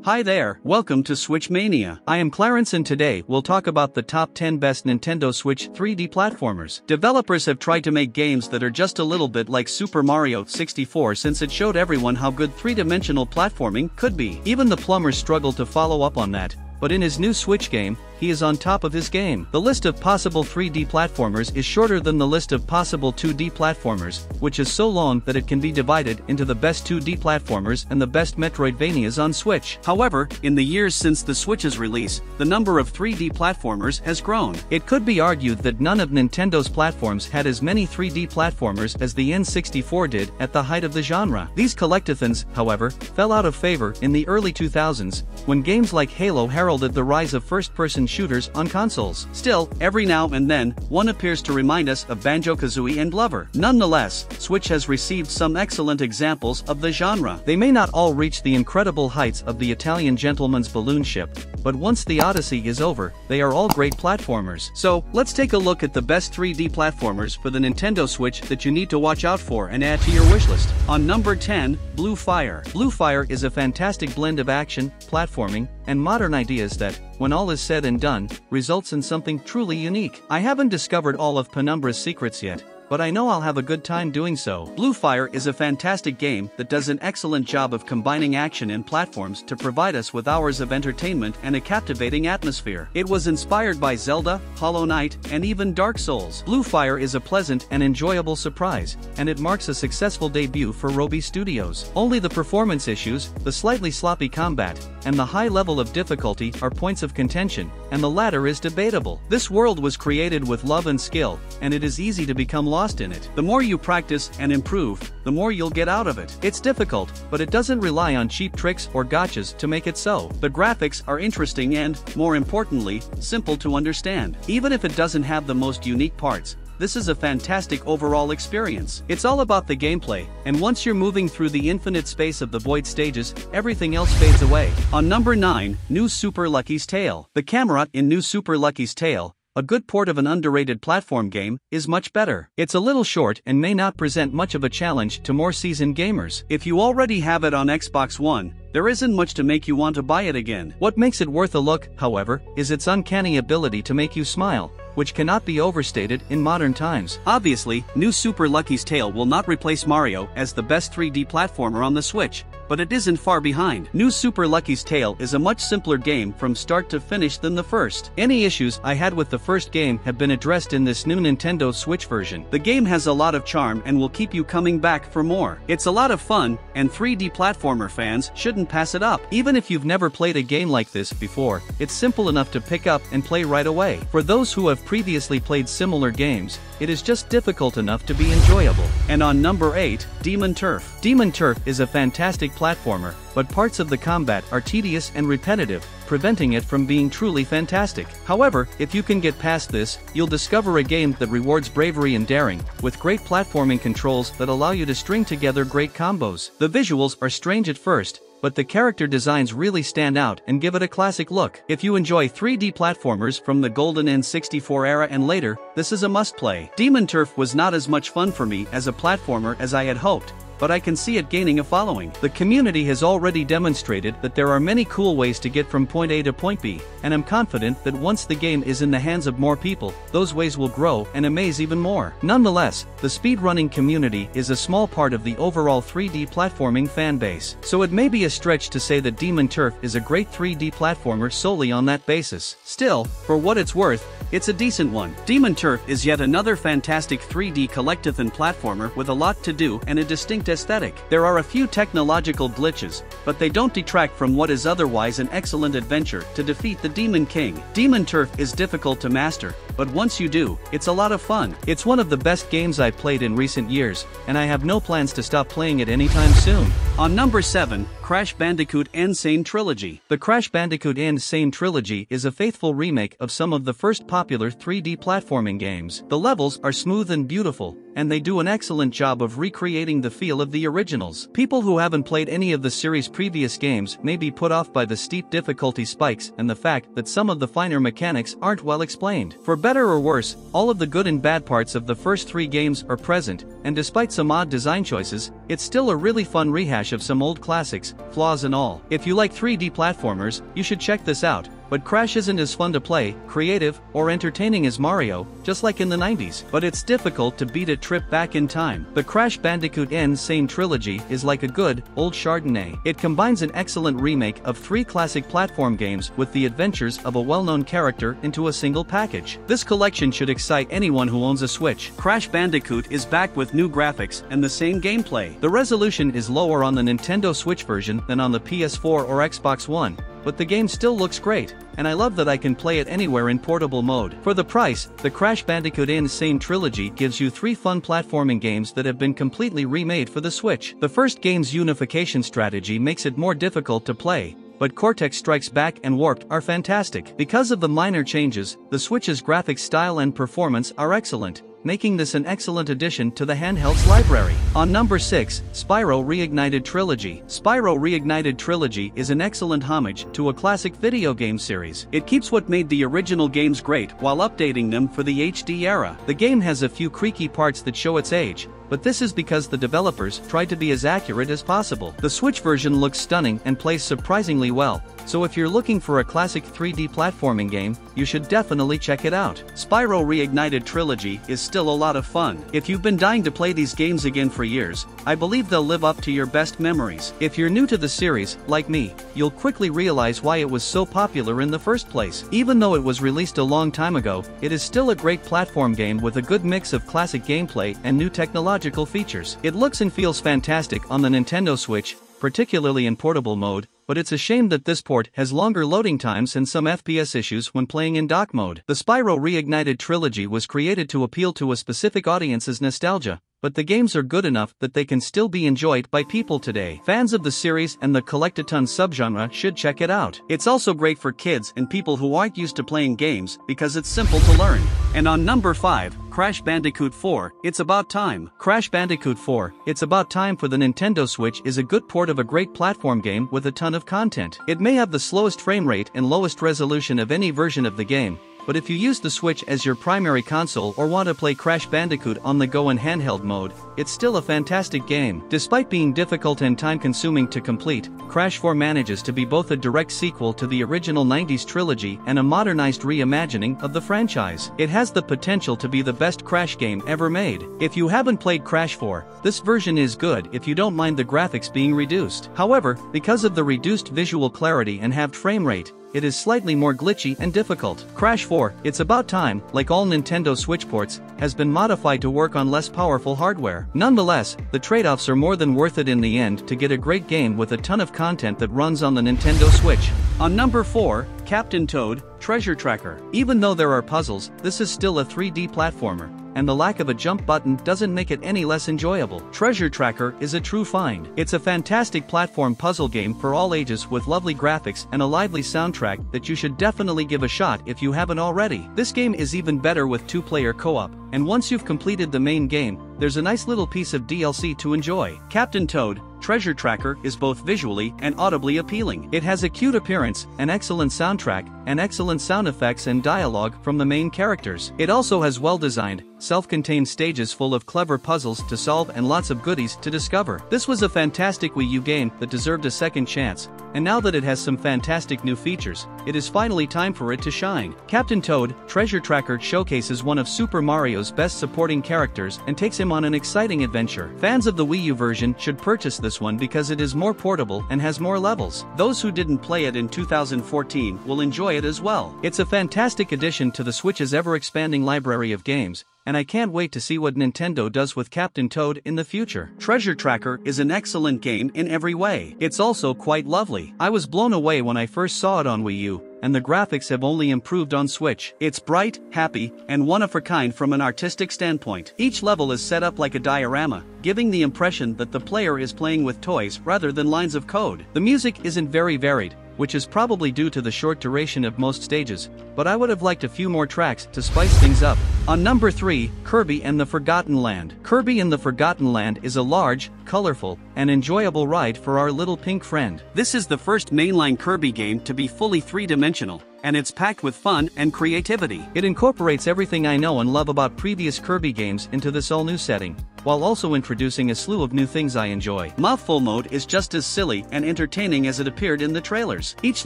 Hi there, welcome to Switch Mania. I am Clarence and today we'll talk about the top 10 best Nintendo Switch 3D platformers. Developers have tried to make games that are just a little bit like Super Mario 64 since it showed everyone how good three-dimensional platforming could be. Even the plumbers struggled to follow up on that, but in his new Switch game, he is on top of his game. The list of possible 3D platformers is shorter than the list of possible 2D platformers, which is so long that it can be divided into the best 2D platformers and the best Metroidvanias on Switch. However, in the years since the Switch's release, the number of 3D platformers has grown. It could be argued that none of Nintendo's platforms had as many 3D platformers as the N64 did at the height of the genre. These collectathons, however, fell out of favor in the early 2000s, when games like Halo heralded the rise of first-person shooters on consoles. Still, every now and then, one appears to remind us of Banjo-Kazooie and Lover. Nonetheless, Switch has received some excellent examples of the genre. They may not all reach the incredible heights of the Italian gentleman's balloon ship, but once the Odyssey is over, they are all great platformers. So, let's take a look at the best 3D platformers for the Nintendo Switch that you need to watch out for and add to your wishlist. On number 10, Blue Fire. Blue Fire is a fantastic blend of action, platforming, and modern ideas that, when all is said and done, results in something truly unique. I haven't discovered all of Penumbra's secrets yet, but I know I'll have a good time doing so. Blue Fire is a fantastic game that does an excellent job of combining action and platforms to provide us with hours of entertainment and a captivating atmosphere. It was inspired by Zelda, Hollow Knight, and even Dark Souls. Blue Fire is a pleasant and enjoyable surprise, and it marks a successful debut for Robi Studios. Only the performance issues, the slightly sloppy combat, and the high level of difficulty are points of contention, and the latter is debatable. This world was created with love and skill, and it is easy to become lost in it. The more you practice and improve, the more you'll get out of it. It's difficult, but it doesn't rely on cheap tricks or gotchas to make it so. The graphics are interesting and, more importantly, simple to understand. Even if it doesn't have the most unique parts, this is a fantastic overall experience. It's all about the gameplay, and once you're moving through the infinite space of the void stages, everything else fades away. On number 9, New Super Lucky's Tale. The camera in New Super Lucky's Tale, a good port of an underrated platform game, is much better. It's a little short and may not present much of a challenge to more seasoned gamers. If you already have it on Xbox One, there isn't much to make you want to buy it again. What makes it worth a look, however, is its uncanny ability to make you smile, which cannot be overstated in modern times. Obviously, New Super Lucky's Tale will not replace Mario as the best 3D platformer on the Switch, but it isn't far behind. New Super Lucky's Tale is a much simpler game from start to finish than the first. Any issues I had with the first game have been addressed in this new Nintendo Switch version. The game has a lot of charm and will keep you coming back for more. It's a lot of fun, and 3D platformer fans shouldn't pass it up. Even if you've never played a game like this before, it's simple enough to pick up and play right away. For those who have previously played similar games, it is just difficult enough to be enjoyable. And on number 8, Demon Turf. Demon Turf is a fantastic platformer, but parts of the combat are tedious and repetitive, preventing it from being truly fantastic. However, if you can get past this, you'll discover a game that rewards bravery and daring, with great platforming controls that allow you to string together great combos. The visuals are strange at first, but the character designs really stand out and give it a classic look. If you enjoy 3D platformers from the golden N64 era and later, this is a must-play. Demon Turf was not as much fun for me as a platformer as I had hoped, but I can see it gaining a following. The community has already demonstrated that there are many cool ways to get from point A to point B, and I'm confident that once the game is in the hands of more people, those ways will grow and amaze even more. Nonetheless, the speedrunning community is a small part of the overall 3D platforming fan base, so it may be a stretch to say that Demon Turf is a great 3D platformer solely on that basis. Still, for what it's worth, it's a decent one. Demon Turf is yet another fantastic 3D collectathon platformer with a lot to do and a distinct aesthetic. There are a few technological glitches, but they don't detract from what is otherwise an excellent adventure to defeat the Demon King. Demon Turf is difficult to master, but once you do, it's a lot of fun. It's one of the best games I've played in recent years, and I have no plans to stop playing it anytime soon. On number 7, Crash Bandicoot and Sane Trilogy. The Crash Bandicoot and Sane Trilogy is a faithful remake of some of the first popular 3D platforming games. The levels are smooth and beautiful, and they do an excellent job of recreating the feel of the originals. People who haven't played any of the series' previous games may be put off by the steep difficulty spikes and the fact that some of the finer mechanics aren't well explained. For better or worse, all of the good and bad parts of the first 3 games are present, and despite some odd design choices, it's still a really fun rehash of some old classics, flaws and all. If you like 3D platformers, you should check this out. But Crash isn't as fun to play, creative, or entertaining as Mario, just like in the 90s. But it's difficult to beat a trip back in time. The Crash Bandicoot N Sane Trilogy is like a good, old Chardonnay. It combines an excellent remake of 3 classic platform games with the adventures of a well-known character into a single package. This collection should excite anyone who owns a Switch. Crash Bandicoot is back with new graphics and the same gameplay. The resolution is lower on the Nintendo Switch version than on the PS4 or Xbox One, but the game still looks great, and I love that I can play it anywhere in portable mode. For the price, the Crash Bandicoot N Sane Trilogy gives you 3 fun platforming games that have been completely remade for the Switch. The first game's unification strategy makes it more difficult to play, but Cortex Strikes Back and Warped are fantastic. Because of the minor changes, the Switch's graphics style and performance are excellent, making this an excellent addition to the handheld's library. On number 6, Spyro Reignited Trilogy. Spyro Reignited Trilogy is an excellent homage to a classic video game series. It keeps what made the original games great while updating them for the HD era. The game has a few creaky parts that show its age, but this is because the developers tried to be as accurate as possible. The Switch version looks stunning and plays surprisingly well, so if you're looking for a classic 3D platforming game, you should definitely check it out. Spyro Reignited Trilogy is still a lot of fun. If you've been dying to play these games again for years, I believe they'll live up to your best memories. If you're new to the series, like me, you'll quickly realize why it was so popular in the first place. Even though it was released a long time ago, it is still a great platform game with a good mix of classic gameplay and new technological features. It looks and feels fantastic on the Nintendo Switch, particularly in portable mode, but it's a shame that this port has longer loading times and some FPS issues when playing in dock mode. The Spyro Reignited Trilogy was created to appeal to a specific audience's nostalgia, but the games are good enough that they can still be enjoyed by people today. Fans of the series and the collectathon subgenre should check it out. It's also great for kids and people who aren't used to playing games because it's simple to learn. And on number 5, Crash Bandicoot 4, It's About Time. Crash Bandicoot 4, It's About Time for the Nintendo Switch is a good port of a great platform game with a ton of content. It may have the slowest frame rate and lowest resolution of any version of the game, but if you use the Switch as your primary console or want to play Crash Bandicoot on the go in handheld mode, it's still a fantastic game. Despite being difficult and time-consuming to complete, Crash 4 manages to be both a direct sequel to the original 90s trilogy and a modernized reimagining of the franchise. It has the potential to be the best Crash game ever made. If you haven't played Crash 4, this version is good if you don't mind the graphics being reduced. However, because of the reduced visual clarity and halved frame rate, it is slightly more glitchy and difficult. Crash 4, It's About Time, like all Nintendo Switch ports, has been modified to work on less powerful hardware. Nonetheless, the trade-offs are more than worth it in the end to get a great game with a ton of content that runs on the Nintendo Switch. On number 4, Captain Toad, Treasure Tracker. Even though there are puzzles, this is still a 3D platformer, and the lack of a jump button doesn't make it any less enjoyable. Treasure Tracker is a true find. It's a fantastic platform puzzle game for all ages with lovely graphics and a lively soundtrack that you should definitely give a shot if you haven't already. This game is even better with 2-player co-op, and once you've completed the main game, there's a nice little piece of DLC to enjoy. Captain Toad, Treasure Tracker is both visually and audibly appealing. It has a cute appearance, an excellent soundtrack, and excellent sound effects and dialogue from the main characters. It also has well-designed, self-contained stages full of clever puzzles to solve and lots of goodies to discover. This was a fantastic Wii U game that deserved a second chance, and now that it has some fantastic new features, it is finally time for it to shine. Captain Toad, Treasure Tracker showcases one of Super Mario's best supporting characters and takes him on an exciting adventure. Fans of the Wii U version should purchase this one because it is more portable and has more levels. Those who didn't play it in 2014 will enjoy it as well. It's a fantastic addition to the Switch's ever-expanding library of games, and I can't wait to see what Nintendo does with Captain Toad in the future. Treasure Tracker is an excellent game in every way. It's also quite lovely. I was blown away when I first saw it on Wii U, and the graphics have only improved on Switch. It's bright, happy, and one-of-a-kind from an artistic standpoint. Each level is set up like a diorama, giving the impression that the player is playing with toys rather than lines of code. The music isn't very varied, which is probably due to the short duration of most stages, but I would have liked a few more tracks to spice things up. On number 3, Kirby and the Forgotten Land. Kirby and the Forgotten Land is a large, colorful, and enjoyable ride for our little pink friend. This is the first mainline Kirby game to be fully three-dimensional, and it's packed with fun and creativity. It incorporates everything I know and love about previous Kirby games into this all-new setting, while also introducing a slew of new things I enjoy. Mouthful mode is just as silly and entertaining as it appeared in the trailers. Each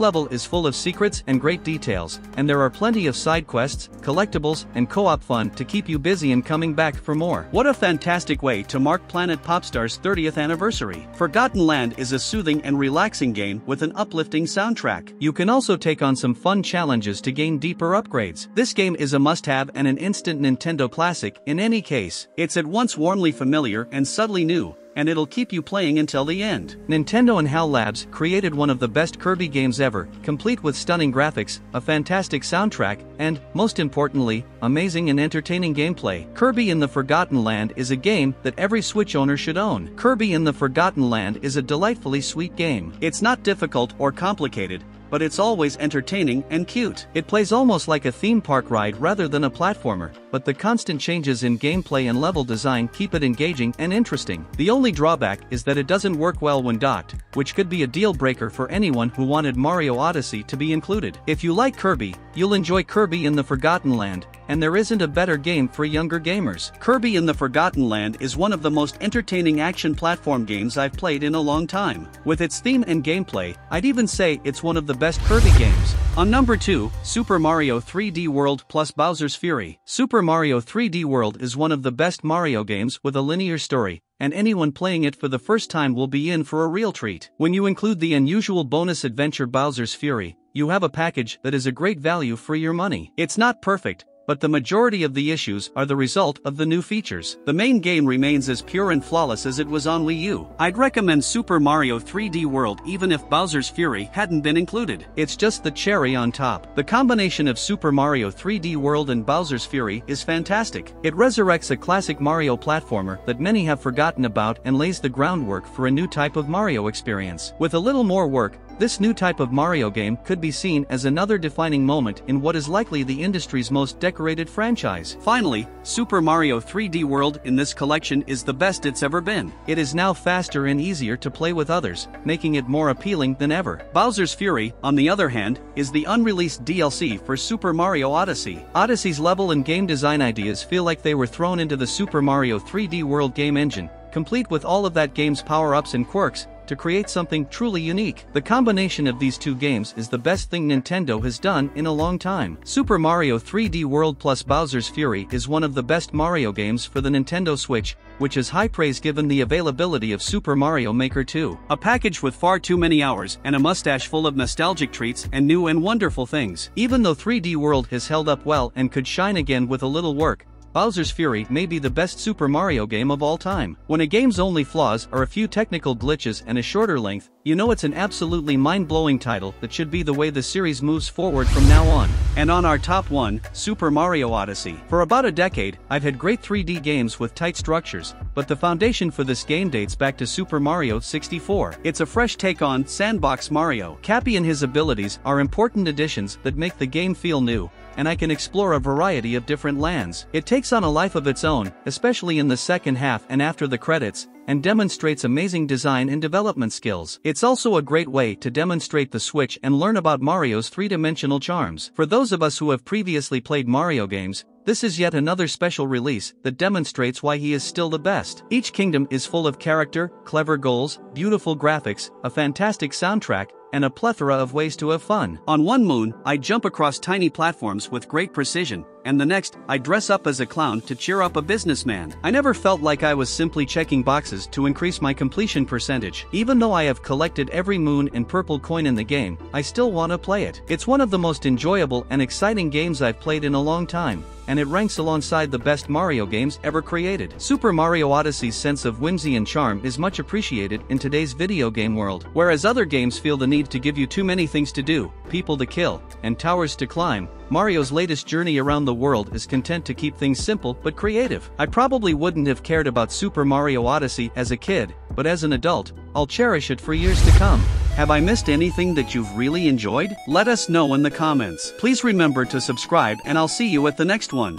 level is full of secrets and great details, and there are plenty of side quests, collectibles, and co-op fun to keep you busy and coming back for more. What a fantastic way to mark Planet Popstar's 30th anniversary. Forgotten Land is a soothing and relaxing game with an uplifting soundtrack. You can also take on some fun challenges to gain deeper upgrades. This game is a must-have and an instant Nintendo classic in any case. It's at once warmly familiar and subtly new, and it'll keep you playing until the end. Nintendo and HAL Labs created one of the best Kirby games ever, complete with stunning graphics, a fantastic soundtrack, and, most importantly, amazing and entertaining gameplay. Kirby in the Forgotten Land is a game that every Switch owner should own. Kirby in the Forgotten Land is a delightfully sweet game. It's not difficult or complicated, but it's always entertaining and cute. It plays almost like a theme park ride rather than a platformer, but the constant changes in gameplay and level design keep it engaging and interesting. The only drawback is that it doesn't work well when docked, which could be a deal breaker for anyone who wanted Mario Odyssey to be included. If you like Kirby, you'll enjoy Kirby in the Forgotten Land, and there isn't a better game for younger gamers. Kirby in the Forgotten Land is one of the most entertaining action platform games I've played in a long time. With its theme and gameplay, I'd even say it's one of the best Kirby games. On number 2, Super Mario 3D World plus Bowser's Fury. Super Mario 3D World is one of the best Mario games with a linear story, and anyone playing it for the first time will be in for a real treat. When you include the unusual bonus adventure Bowser's Fury, you have a package that is a great value for your money. It's not perfect, but the majority of the issues are the result of the new features. The main game remains as pure and flawless as it was on Wii U. I'd recommend Super Mario 3D World even if Bowser's Fury hadn't been included. It's just the cherry on top. The combination of Super Mario 3D World and Bowser's Fury is fantastic. It resurrects a classic Mario platformer that many have forgotten about and lays the groundwork for a new type of Mario experience. With a little more work, this new type of Mario game could be seen as another defining moment in what is likely the industry's most decorated franchise. Finally, Super Mario 3D World in this collection is the best it's ever been. It is now faster and easier to play with others, making it more appealing than ever. Bowser's Fury, on the other hand, is the unreleased DLC for Super Mario Odyssey. Odyssey's level and game design ideas feel like they were thrown into the Super Mario 3D World game engine, complete with all of that game's power-ups and quirks, to create something truly unique. The combination of these two games is the best thing Nintendo has done in a long time. Super Mario 3D World plus Bowser's Fury is one of the best Mario games for the Nintendo Switch, which is high praise given the availability of Super Mario Maker 2. A package with far too many hours and a mustache full of nostalgic treats and new and wonderful things. Even though 3D World has held up well and could shine again with a little work, Bowser's Fury may be the best Super Mario game of all time. When a game's only flaws are a few technical glitches and a shorter length, you know it's an absolutely mind-blowing title that should be the way the series moves forward from now on. And on our top 1, Super Mario Odyssey. For about a decade, I've had great 3D games with tight structures, but the foundation for this game dates back to Super Mario 64. It's a fresh take on Sandbox Mario. Cappy and his abilities are important additions that make the game feel new, and I can explore a variety of different lands. It takes on a life of its own, especially in the second half and after the credits, and demonstrates amazing design and development skills. It's also a great way to demonstrate the Switch and learn about Mario's three-dimensional charms. For those of us who have previously played Mario games, this is yet another special release that demonstrates why he is still the best. Each kingdom is full of character, clever goals, beautiful graphics, a fantastic soundtrack, and a plethora of ways to have fun. On one moon, I jump across tiny platforms with great precision, and the next, I dress up as a clown to cheer up a businessman. I never felt like I was simply checking boxes to increase my completion percentage. Even though I have collected every moon and purple coin in the game, I still want to play it. It's one of the most enjoyable and exciting games I've played in a long time, and it ranks alongside the best Mario games ever created. Super Mario Odyssey's sense of whimsy and charm is much appreciated in today's video game world. Whereas other games feel the need to give you too many things to do, people to kill, and towers to climb, Mario's latest journey around the world is content to keep things simple but creative. I probably wouldn't have cared about Super Mario Odyssey as a kid, but as an adult, I'll cherish it for years to come. Have I missed anything that you've really enjoyed? Let us know in the comments. Please remember to subscribe and I'll see you at the next one.